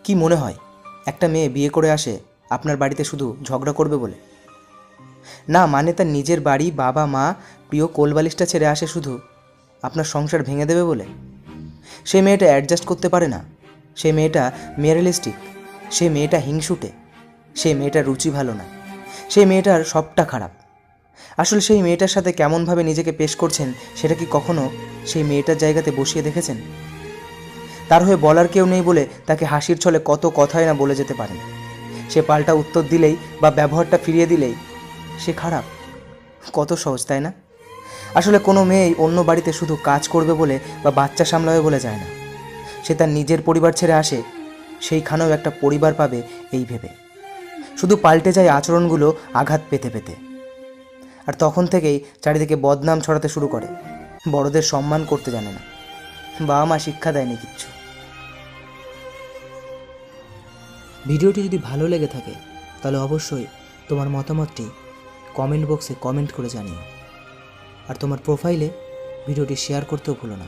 কি মনে হয় একটা মেয়ে বিয়ে করে আসে আপনার বাড়িতে শুধু ঝগড়া করবে বলে? না, মানে তার নিজের বাড়ি, বাবা মা, প্রিয় কোলবালিশটা ছেড়ে আসে শুধু আপনার সংসার ভেঙে দেবে বলে? সেই মেয়েটা অ্যাডজাস্ট করতে পারে না, সেই মেয়েটা ম্যাটেরিয়ালিস্টিক, সেই মেয়েটা হিংসুটে, সেই মেয়েটার রুচি ভালো না, সেই মেয়েটার সবটা খারাপ। আসলে সেই মেয়েটার সাথে কেমনভাবে নিজেকে পেশ করছেন সেটা কি কখনো সেই মেয়েটার জায়গাতে বসিয়ে দেখেছেন? তার হয়ে বলার কেউ নেই বলে তাকে হাসির ছলে কত কথাই না বলে যেতে পারেন। সে পাল্টা উত্তর দিলেই বা ব্যবহারটা ফিরিয়ে দিলেই সে খারাপ। কত সহজ, তাই না? আসলে কোনো মেয়েই অন্য বাড়িতে শুধু কাজ করবে বলে বা বাচ্চা সামলাবে বলে যায় না। সে তার নিজের পরিবার ছেড়ে আসে সেইখানেও একটা পরিবার পাবে এই ভেবে। শুধু পাল্টে যায় আচরণগুলো আঘাত পেতে পেতে। আর তখন থেকেই চারিদিকে বদনাম ছড়াতে শুরু করে। বড়দের সম্মান করতে জানে না, বাবা মা শিক্ষা দেয়নি কিচ্ছু। ভিডিওটি যদি ভালো লেগে থাকে তাহলে অবশ্যই তোমার মতামতটি কমেন্ট বক্সে কমেন্ট করে জানিও। আর তোমার প্রোফাইলে ভিডিওটি শেয়ার করতেও ভুলো না।